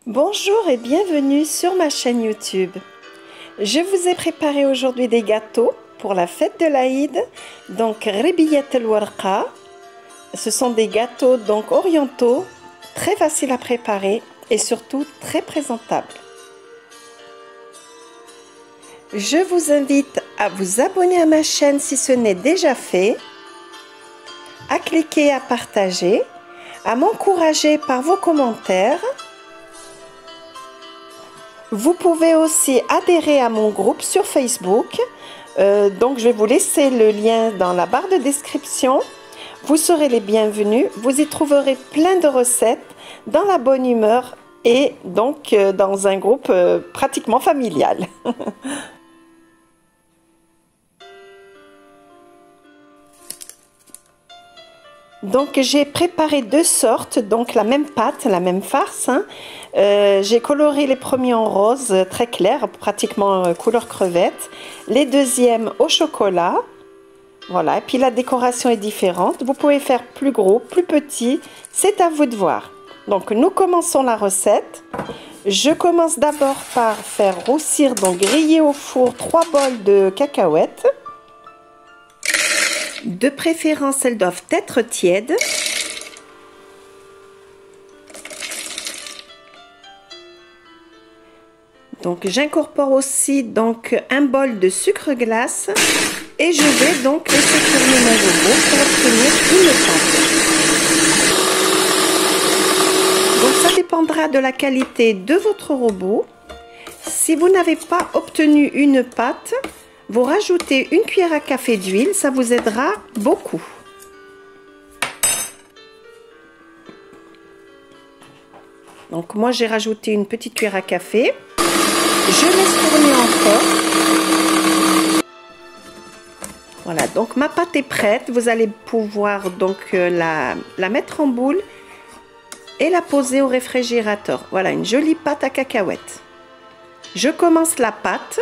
Bonjour et bienvenue sur ma chaîne YouTube. Je vous ai préparé aujourd'hui des gâteaux pour la fête de l'Aïd. Donc Ribiyat al-Warqa. Ce sont des gâteaux donc orientaux, très faciles à préparer et surtout très présentables. Je vous invite à vous abonner à ma chaîne si ce n'est déjà fait, à cliquer et à partager, à m'encourager par vos commentaires. Vous pouvez aussi adhérer à mon groupe sur Facebook. Donc je vais vous laisser le lien dans la barre de description. Vous serez les bienvenus. Vous y trouverez plein de recettes dans la bonne humeur et donc dans un groupe pratiquement familial. Donc j'ai préparé deux sortes, donc la même pâte, la même farce. J'ai coloré les premiers en rose très clair, pratiquement couleur crevette. Les deuxièmes au chocolat. Voilà, et puis la décoration est différente. Vous pouvez faire plus gros, plus petit, c'est à vous de voir. Donc nous commençons la recette. Je commence d'abord par faire roussir, donc griller au four 3 bols de cacahuètes. De préférence, elles doivent être tièdes. Donc j'incorpore aussi donc un bol de sucre glace et je vais donc laisser tourner mon robot pour obtenir une pâte. Donc ça dépendra de la qualité de votre robot. Si vous n'avez pas obtenu une pâte, vous rajoutez une cuillère à café d'huile, ça vous aidera beaucoup. Donc moi j'ai rajouté une petite cuillère à café. Je laisse tourner encore. Voilà, donc ma pâte est prête. Vous allez pouvoir donc la mettre en boule et la poser au réfrigérateur. Voilà, une jolie pâte à cacahuètes. Je commence la pâte.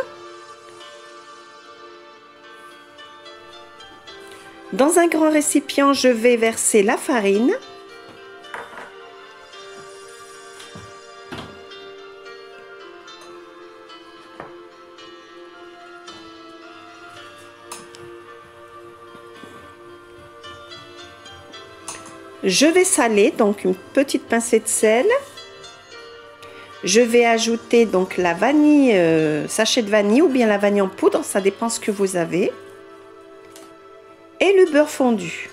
Dans un grand récipient, je vais verser la farine. Je vais saler, donc une petite pincée de sel. Je vais ajouter donc la vanille, sachet de vanille ou bien la vanille en poudre, ça dépend ce que vous avez. Et le beurre fondu.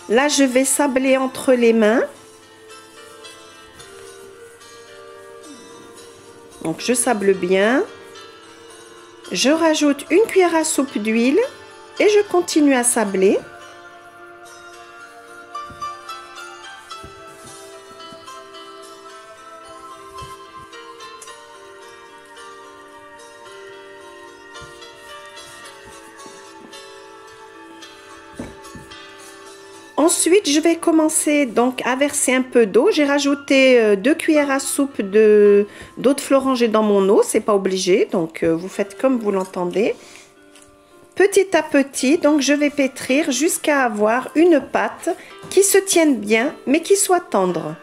Là, je vais sabler entre les mains. Donc, je sable bien. Je rajoute une cuillère à soupe d'huile et je continue à sabler. Ensuite, je vais commencer donc à verser un peu d'eau. J'ai rajouté 2 cuillères à soupe d'eau de Florangé dans mon eau. C'est pas obligé, donc vous faites comme vous l'entendez. Petit à petit, donc je vais pétrir jusqu'à avoir une pâte qui se tienne bien, mais qui soit tendre.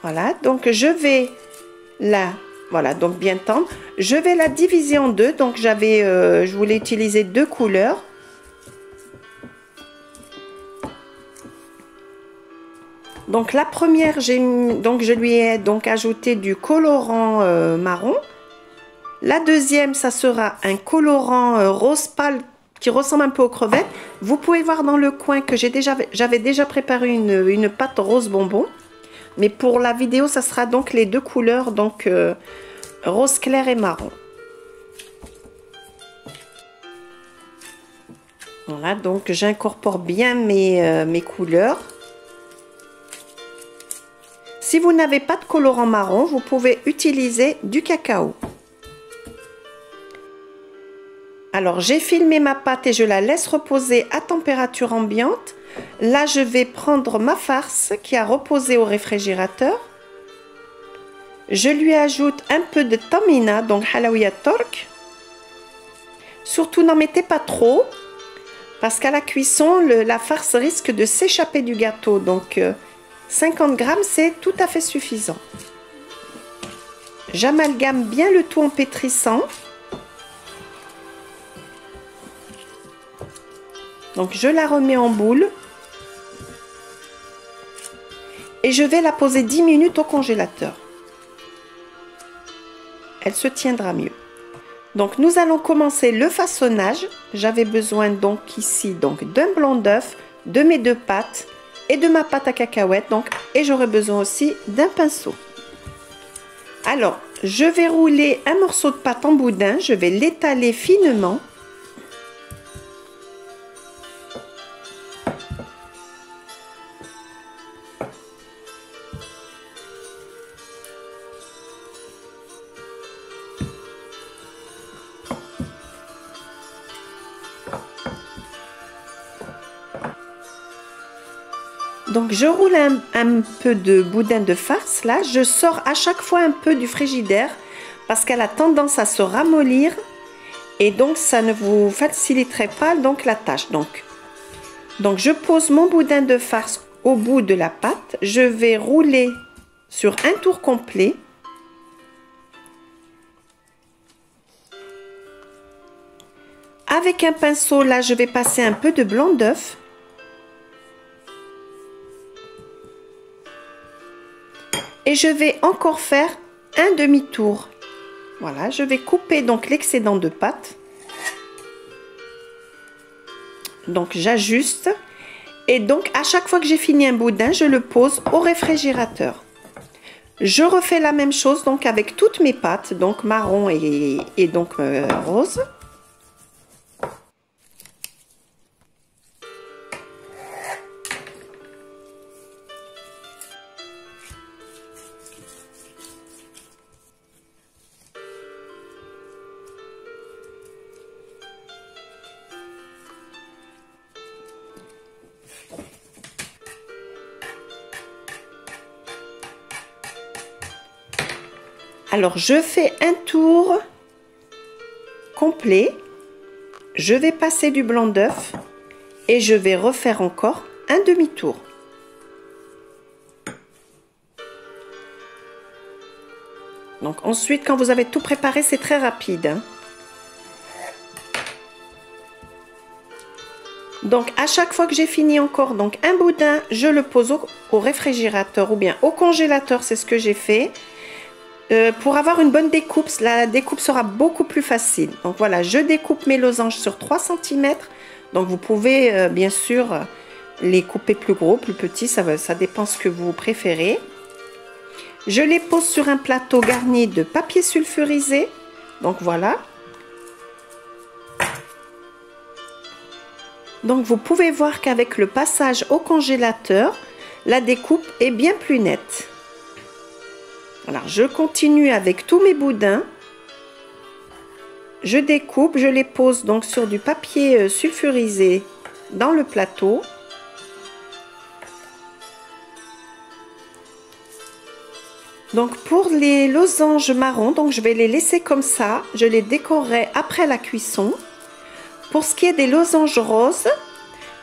Voilà, donc je vais voilà, donc bien tendre. Je vais la diviser en deux. Donc je voulais utiliser deux couleurs. Donc la première, je lui ai donc ajouté du colorant marron. La deuxième, ça sera un colorant rose pâle qui ressemble un peu aux crevettes. Vous pouvez voir dans le coin que j'avais déjà préparé une pâte rose bonbon. Mais pour la vidéo, ça sera donc les deux couleurs, donc rose clair et marron. Voilà, donc j'incorpore bien mes couleurs. Si vous n'avez pas de colorant marron, vous pouvez utiliser du cacao. Alors, j'ai filmé ma pâte et je la laisse reposer à température ambiante. Là, je vais prendre ma farce qui a reposé au réfrigérateur. Je lui ajoute un peu de tamina, donc halawiyat turk. Surtout, n'en mettez pas trop. parce qu'à la cuisson, la farce risque de s'échapper du gâteau. Donc 50 grammes, c'est tout à fait suffisant. J'amalgame bien le tout en pétrissant. Donc je la remets en boule. Et je vais la poser 10 minutes au congélateur. Elle se tiendra mieux. Donc nous allons commencer le façonnage. J'avais besoin donc ici d'un blanc d'œuf, de mes 2 pâtes et de ma pâte à cacahuètes. Et j'aurai besoin aussi d'un pinceau. Alors, je vais rouler un morceau de pâte en boudin. Je vais l'étaler finement. Donc je roule un peu de boudin de farce là, je sors à chaque fois un peu du frigidaire parce qu'elle a tendance à se ramollir et donc ça ne vous faciliterait pas donc la tâche. Donc je pose mon boudin de farce au bout de la pâte, je vais rouler sur un tour complet. Avec un pinceau là, je vais passer un peu de blanc d'œuf. Et je vais encore faire un demi-tour. Voilà, je vais couper donc l'excédent de pâte. Donc j'ajuste. Et donc à chaque fois que j'ai fini un boudin, je le pose au réfrigérateur. Je refais la même chose donc avec toutes mes pâtes, donc marron et donc rose. Alors, je fais un tour complet. Je vais passer du blanc d'œuf et je vais refaire encore un demi-tour. Donc, ensuite, quand vous avez tout préparé, c'est très rapide, hein. Donc, à chaque fois que j'ai fini encore donc un boudin, je le pose au réfrigérateur ou bien au congélateur, c'est ce que j'ai fait. Pour avoir une bonne découpe, la découpe sera beaucoup plus facile. Donc voilà, je découpe mes losanges sur 3 cm. Donc vous pouvez bien sûr les couper plus gros, plus petits, ça dépend ce que vous préférez. Je les pose sur un plateau garni de papier sulfurisé. Donc voilà. Donc vous pouvez voir qu'avec le passage au congélateur, la découpe est bien plus nette. Alors, je continue avec tous mes boudins. Je découpe, je les pose donc sur du papier sulfurisé dans le plateau. Donc, pour les losanges marron, donc je vais les laisser comme ça. Je les décorerai après la cuisson. Pour ce qui est des losanges roses,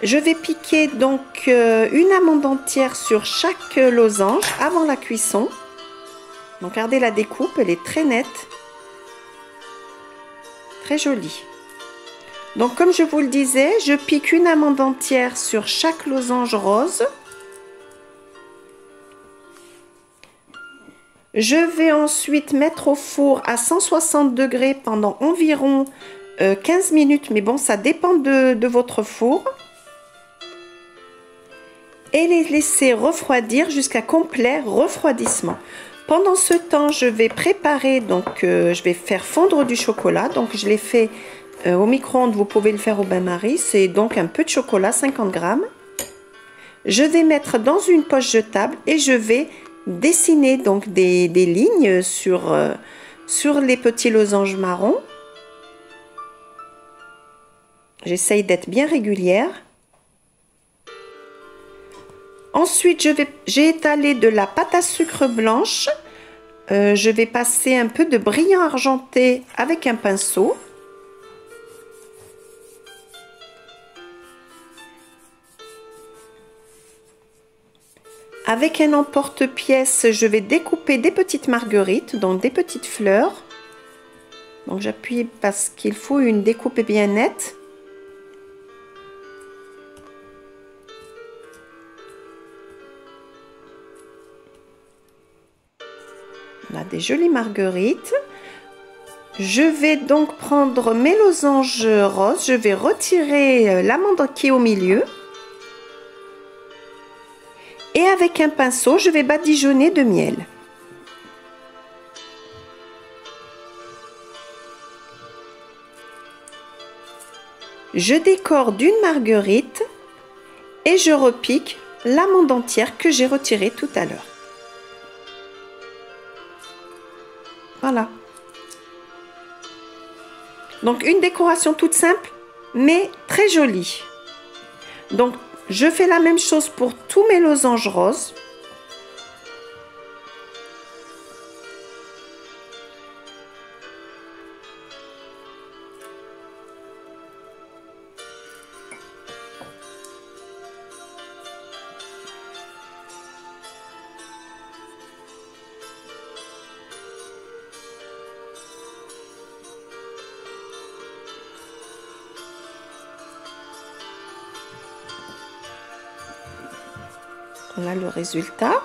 je vais piquer donc une amande entière sur chaque losange avant la cuisson. Donc regardez la découpe, elle est très nette, très jolie. Donc comme je vous le disais, je pique une amande entière sur chaque losange rose. Je vais ensuite mettre au four à 160 degrés pendant environ 15 minutes, mais bon, ça dépend de votre four. Et les laisser refroidir jusqu'à complet refroidissement. Pendant ce temps, je vais préparer, donc je vais faire fondre du chocolat. Donc je l'ai fait au micro-ondes, vous pouvez le faire au bain-marie. C'est donc un peu de chocolat, 50 grammes. Je vais mettre dans une poche jetable et je vais dessiner donc des lignes sur les petits losanges marrons. J'essaye d'être bien régulière. Ensuite, j'ai étalé de la pâte à sucre blanche. Je vais passer un peu de brillant argenté avec un pinceau. Avec un emporte-pièce, je vais découper des petites marguerites, donc des petites fleurs. Donc j'appuie parce qu'il faut une découpe bien nette. On a des jolies marguerites. Je vais donc prendre mes losanges roses. Je vais retirer l'amande qui est au milieu. Et avec un pinceau, je vais badigeonner de miel. Je décore d'une marguerite et je repique l'amande entière que j'ai retirée tout à l'heure. Voilà. Donc une décoration toute simple, mais très jolie. Donc je fais la même chose pour tous mes losanges roses. Voilà le résultat.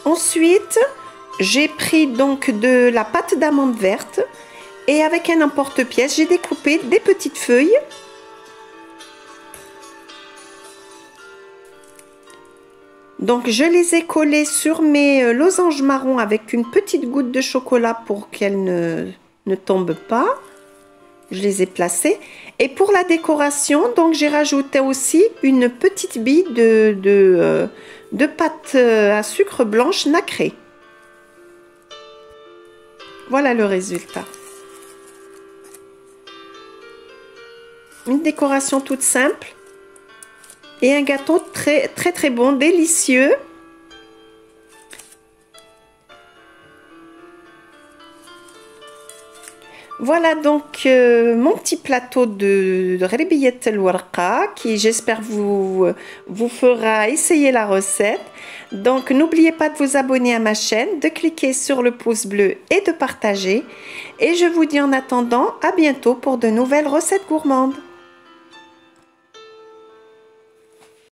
Ensuite, j'ai pris donc de la pâte d'amande verte et avec un emporte-pièce, j'ai découpé des petites feuilles. Donc, je les ai collées sur mes losanges marron avec une petite goutte de chocolat pour qu'elles ne tombent pas. Je les ai placées. Et pour la décoration, donc j'ai rajouté aussi une petite bille de pâte à sucre blanche nacrée. Voilà le résultat. Une décoration toute simple et un gâteau très bon, délicieux. Voilà donc mon petit plateau de Gharbiyat al-Warqa qui j'espère vous fera essayer la recette. Donc n'oubliez pas de vous abonner à ma chaîne, de cliquer sur le pouce bleu et de partager. Et je vous dis en attendant à bientôt pour de nouvelles recettes gourmandes.